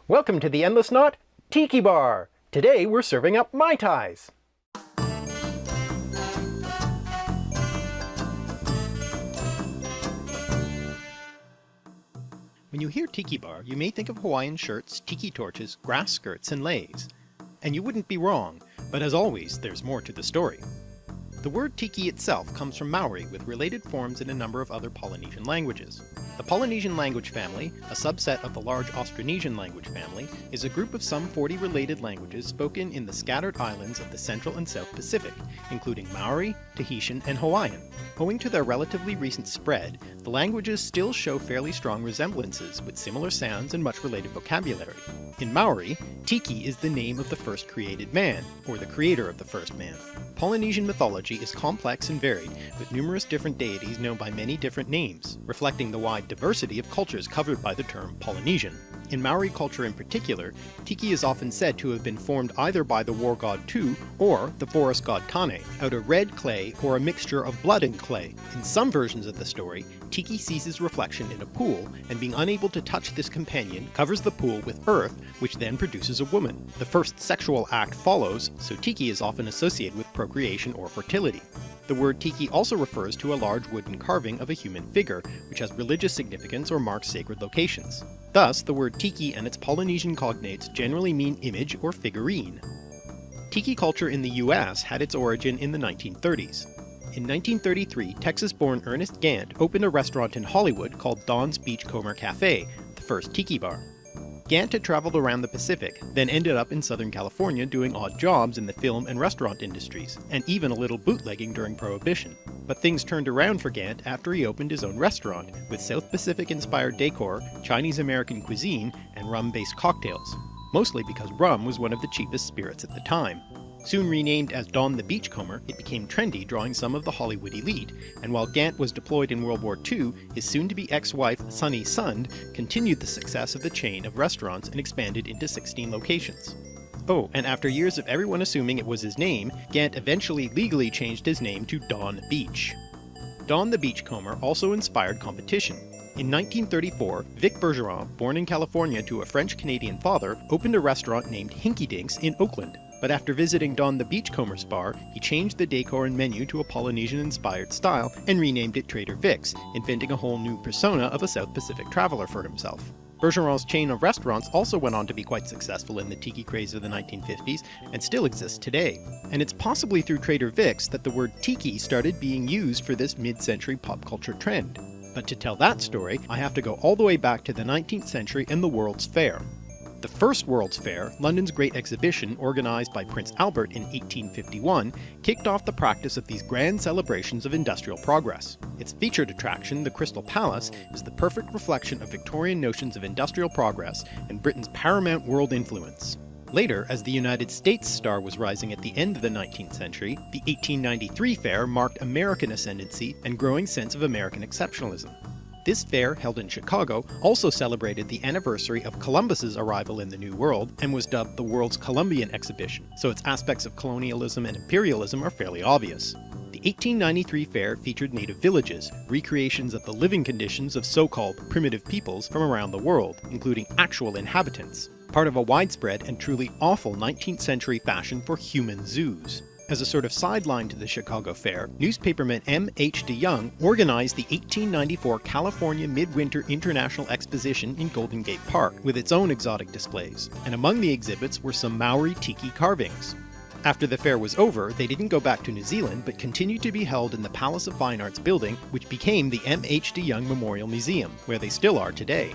Welcome to the Endless Knot Tiki Bar! Today we're serving up Mai Tais! When you hear tiki bar, you may think of Hawaiian shirts, tiki torches, grass skirts, and leis. And you wouldn't be wrong, but as always, there's more to the story. The word tiki itself comes from Maori, with related forms in a number of other Polynesian languages. The Polynesian language family, a subset of the large Austronesian language family, is a group of some 40 related languages spoken in the scattered islands of the Central and South Pacific, including Maori, Tahitian, and Hawaiian. Owing to their relatively recent spread, the languages still show fairly strong resemblances with similar sounds and much related vocabulary. In Maori, Tiki is the name of the first created man, or the creator of the first man. Polynesian mythology is complex and varied, with numerous different deities known by many different names, reflecting the wide diversity of cultures covered by the term Polynesian. In Maori culture in particular, Tiki is often said to have been formed either by the war god Tu or the forest god Kane, out of red clay or a mixture of blood and clay. In some versions of the story, Tiki sees his reflection in a pool, and being unable to touch this companion, covers the pool with earth, which then produces a woman. The first sexual act follows, so Tiki is often associated with procreation or fertility. The word tiki also refers to a large wooden carving of a human figure, which has religious significance or marks sacred locations. Thus, the word tiki and its Polynesian cognates generally mean image or figurine. Tiki culture in the US had its origin in the 1930s. In 1933, Texas-born Ernest Gantt opened a restaurant in Hollywood called Don's Beachcomber Cafe, the first tiki bar. Gantt had traveled around the Pacific, then ended up in Southern California doing odd jobs in the film and restaurant industries, and even a little bootlegging during Prohibition. But things turned around for Gantt after he opened his own restaurant, with South Pacific-inspired decor, Chinese-American cuisine, and rum-based cocktails, mostly because rum was one of the cheapest spirits at the time. Soon renamed as Don the Beachcomber, it became trendy, drawing some of the Hollywood elite, and while Gantt was deployed in World War II, his soon-to-be ex-wife, Sunny Sund, continued the success of the chain of restaurants and expanded into 16 locations. Oh, and after years of everyone assuming it was his name, Gantt eventually legally changed his name to Don Beach. Don the Beachcomber also inspired competition. In 1934, Vic Bergeron, born in California to a French-Canadian father, opened a restaurant named Hinky Dinks in Oakland. But after visiting Don the Beachcomber's bar, he changed the decor and menu to a Polynesian-inspired style and renamed it Trader Vic's, inventing a whole new persona of a South Pacific traveler for himself. Bergeron's chain of restaurants also went on to be quite successful in the tiki craze of the 1950s, and still exists today. And it's possibly through Trader Vic's that the word tiki started being used for this mid-century pop culture trend. But to tell that story, I have to go all the way back to the 19th century and the World's Fair. The first World's Fair, London's great exhibition organised by Prince Albert in 1851, kicked off the practice of these grand celebrations of industrial progress. Its featured attraction, the Crystal Palace, is the perfect reflection of Victorian notions of industrial progress and Britain's paramount world influence. Later, as the United States star was rising at the end of the 19th century, the 1893 fair marked American ascendancy and growing sense of American exceptionalism. This fair, held in Chicago, also celebrated the anniversary of Columbus's arrival in the New World and was dubbed the World's Columbian Exhibition, so its aspects of colonialism and imperialism are fairly obvious. The 1893 fair featured native villages, recreations of the living conditions of so-called primitive peoples from around the world, including actual inhabitants, part of a widespread and truly awful 19th century fashion for human zoos. As a sort of sideline to the Chicago Fair, newspaperman M. H. DeYoung organized the 1894 California Midwinter International Exposition in Golden Gate Park, with its own exotic displays, and among the exhibits were some Maori tiki carvings. After the fair was over, they didn't go back to New Zealand, but continued to be held in the Palace of Fine Arts building, which became the M. H. DeYoung Memorial Museum, where they still are today.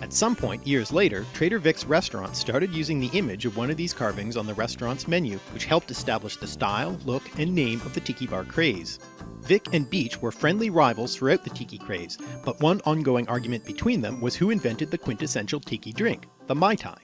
At some point, years later, Trader Vic's restaurant started using the image of one of these carvings on the restaurant's menu, which helped establish the style, look, and name of the tiki bar craze. Vic and Beach were friendly rivals throughout the tiki craze, but one ongoing argument between them was who invented the quintessential tiki drink, the Mai Tai.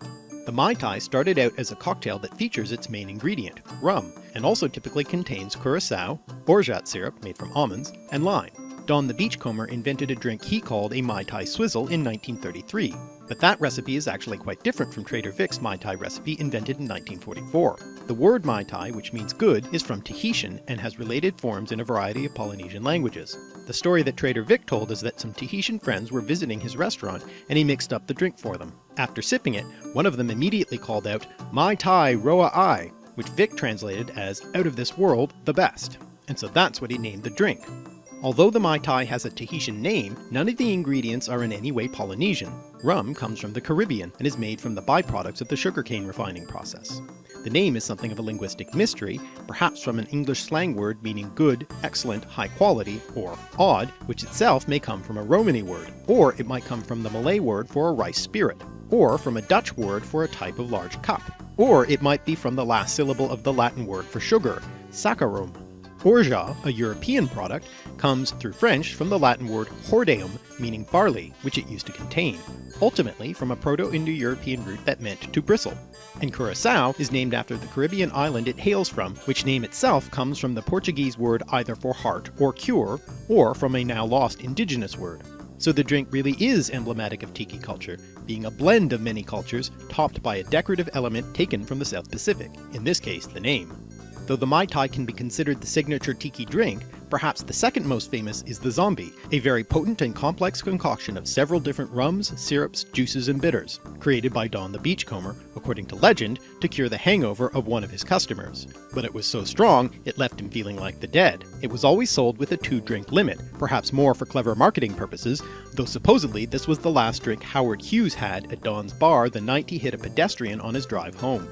The Mai Tai started out as a cocktail that features its main ingredient, rum, and also typically contains curacao, orgeat syrup made from almonds, and lime. Don the Beachcomber invented a drink he called a Mai Tai Swizzle in 1933. But that recipe is actually quite different from Trader Vic's Mai Tai recipe invented in 1944. The word Mai Tai, which means good, is from Tahitian and has related forms in a variety of Polynesian languages. The story that Trader Vic told is that some Tahitian friends were visiting his restaurant and he mixed up the drink for them. After sipping it, one of them immediately called out, "Mai Tai Roa Ai," which Vic translated as "out of this world, the best." And so that's what he named the drink. Although the Mai Tai has a Tahitian name, none of the ingredients are in any way Polynesian. Rum comes from the Caribbean and is made from the byproducts of the sugarcane refining process. The name is something of a linguistic mystery, perhaps from an English slang word meaning good, excellent, high quality, or odd, which itself may come from a Romany word, or it might come from the Malay word for a rice spirit, or from a Dutch word for a type of large cup, or it might be from the last syllable of the Latin word for sugar, saccharum. Orgeat, a European product, comes through French from the Latin word hordeum, meaning barley, which it used to contain, ultimately from a Proto-Indo-European root that meant to bristle. And Curaçao is named after the Caribbean island it hails from, which name itself comes from the Portuguese word either for heart or cure, or from a now lost indigenous word. So the drink really is emblematic of tiki culture, being a blend of many cultures topped by a decorative element taken from the South Pacific, in this case the name. Though the Mai Tai can be considered the signature tiki drink, perhaps the second most famous is the Zombie, a very potent and complex concoction of several different rums, syrups, juices, and bitters, created by Don the Beachcomber, according to legend, to cure the hangover of one of his customers. But it was so strong, it left him feeling like the dead. It was always sold with a 2-drink limit, perhaps more for clever marketing purposes, though supposedly this was the last drink Howard Hughes had at Don's bar the night he hit a pedestrian on his drive home.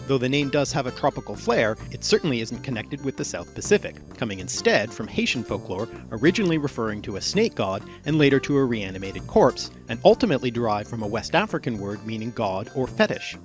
Though the name does have a tropical flair, it certainly isn't connected with the South Pacific, coming instead from Haitian folklore, originally referring to a snake god and later to a reanimated corpse, and ultimately derived from a West African word meaning god or fetish.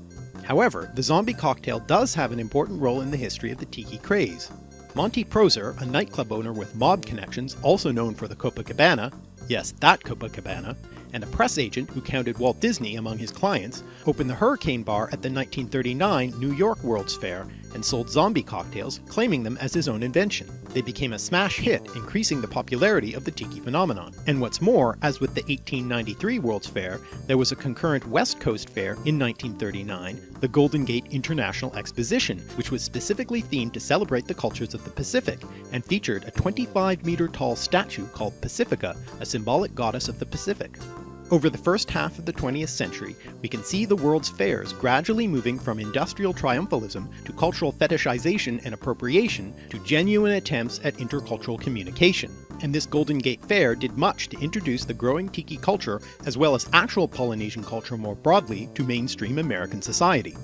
However, the zombie cocktail does have an important role in the history of the tiki craze. Monty Proser, a nightclub owner with mob connections, also known for the Copacabana, yes, that Copacabana, and a press agent who counted Walt Disney among his clients, opened the Hurricane Bar at the 1939 New York World's Fair and sold zombie cocktails, claiming them as his own invention. They became a smash hit, increasing the popularity of the tiki phenomenon. And what's more, as with the 1893 World's Fair, there was a concurrent West Coast Fair in 1939, the Golden Gate International Exposition, which was specifically themed to celebrate the cultures of the Pacific, and featured a 25-meter-tall statue called Pacifica, a symbolic goddess of the Pacific. Over the first half of the 20th century, we can see the world's fairs gradually moving from industrial triumphalism to cultural fetishization and appropriation to genuine attempts at intercultural communication. And this Golden Gate Fair did much to introduce the growing tiki culture as well as actual Polynesian culture more broadly to mainstream American society.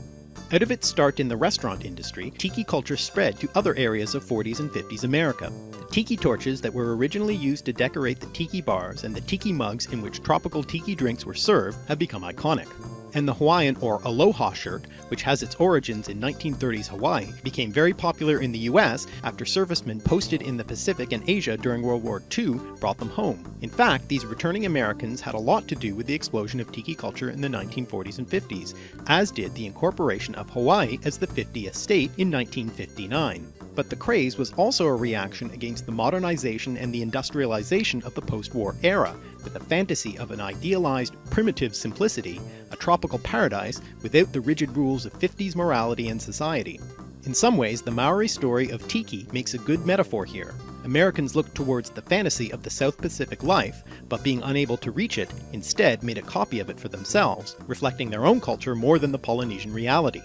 Out of its start in the restaurant industry, tiki culture spread to other areas of 40s and 50s America. The tiki torches that were originally used to decorate the tiki bars and the tiki mugs in which tropical tiki drinks were served have become iconic. And the Hawaiian or Aloha shirt, which has its origins in 1930s Hawaii, became very popular in the US after servicemen posted in the Pacific and Asia during World War II brought them home. In fact, these returning Americans had a lot to do with the explosion of tiki culture in the 1940s and 50s, as did the incorporation of Hawaii as the 50th state in 1959. But the craze was also a reaction against the modernization and the industrialization of the post-war era, with the fantasy of an idealized, primitive simplicity, a tropical paradise without the rigid rules of 50s morality and society. In some ways, the Maori story of tiki makes a good metaphor here. Americans looked towards the fantasy of the South Pacific life, but being unable to reach it, instead made a copy of it for themselves, reflecting their own culture more than the Polynesian reality.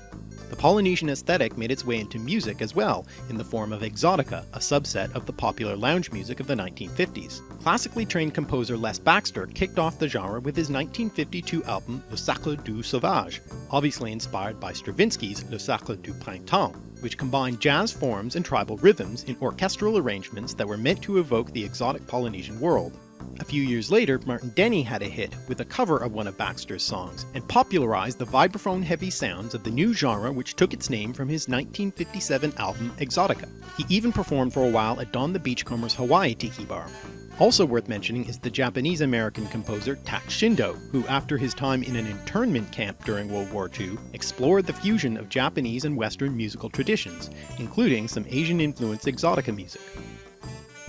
The Polynesian aesthetic made its way into music as well, in the form of exotica, a subset of the popular lounge music of the 1950s. Classically trained composer Les Baxter kicked off the genre with his 1952 album Le Sacre du Sauvage, obviously inspired by Stravinsky's Le Sacre du Printemps, which combined jazz forms and tribal rhythms in orchestral arrangements that were meant to evoke the exotic Polynesian world. A few years later, Martin Denny had a hit with a cover of one of Baxter's songs, and popularized the vibraphone-heavy sounds of the new genre which took its name from his 1957 album Exotica. He even performed for a while at Don the Beachcomber's Hawaii Tiki Bar. Also worth mentioning is the Japanese-American composer Tak Shindo, who after his time in an internment camp during World War II, explored the fusion of Japanese and Western musical traditions, including some Asian-influenced exotica music.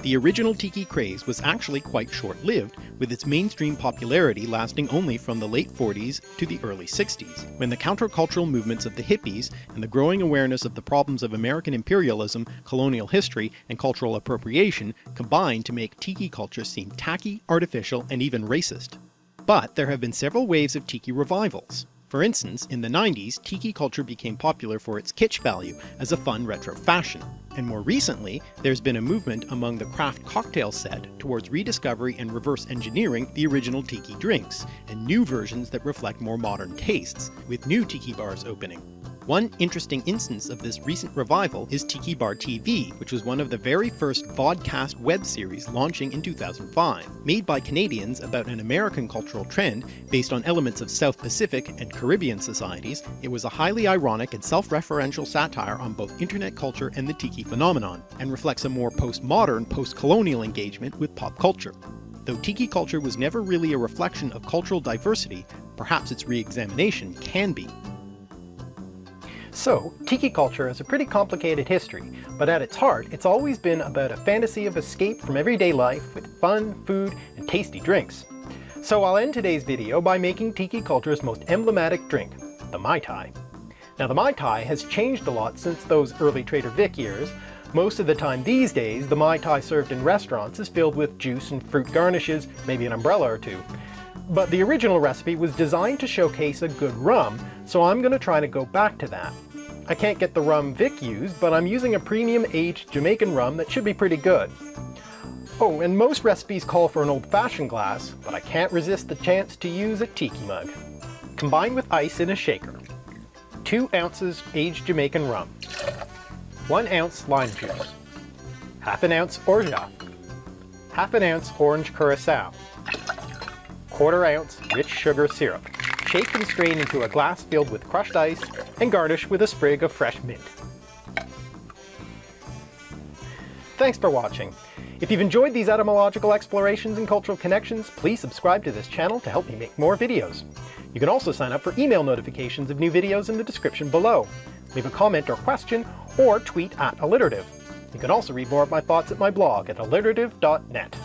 The original tiki craze was actually quite short-lived, with its mainstream popularity lasting only from the late 40s to the early 60s, when the countercultural movements of the hippies and the growing awareness of the problems of American imperialism, colonial history, and cultural appropriation combined to make tiki culture seem tacky, artificial, and even racist. But there have been several waves of tiki revivals. For instance, in the 90s, tiki culture became popular for its kitsch value as a fun retro fashion. And more recently, there's been a movement among the craft cocktail set towards rediscovery and reverse engineering the original tiki drinks, and new versions that reflect more modern tastes, with new tiki bars opening. One interesting instance of this recent revival is Tiki Bar TV, which was one of the very first vodcast web series launching in 2005. Made by Canadians about an American cultural trend based on elements of South Pacific and Caribbean societies, it was a highly ironic and self-referential satire on both internet culture and the tiki phenomenon, and reflects a more postmodern, post-colonial engagement with pop culture. Though tiki culture was never really a reflection of cultural diversity, perhaps its re-examination can be. So, tiki culture has a pretty complicated history, but at its heart, it's always been about a fantasy of escape from everyday life with fun, food, and tasty drinks. So I'll end today's video by making tiki culture's most emblematic drink, the Mai Tai. Now the Mai Tai has changed a lot since those early Trader Vic years. Most of the time these days, the Mai Tai served in restaurants is filled with juice and fruit garnishes, maybe an umbrella or two. But the original recipe was designed to showcase a good rum, so I'm going to try to go back to that. I can't get the rum Vic used, but I'm using a premium aged Jamaican rum that should be pretty good. Oh, and most recipes call for an old-fashioned glass, but I can't resist the chance to use a tiki mug. Combine with ice in a shaker. 2 ounces aged Jamaican rum. 1 ounce lime juice. Half an ounce orgeat. Half an ounce orange curacao. 1/4 ounce rich sugar syrup. Shake and strain into a glass filled with crushed ice and garnish with a sprig of fresh mint. Thanks for watching. If you've enjoyed these etymological explorations and cultural connections, please subscribe to this channel to help me make more videos. You can also sign up for email notifications of new videos in the description below. Leave a comment or question, or tweet @alliterative. You can also read more of my thoughts at my blog at alliterative.net.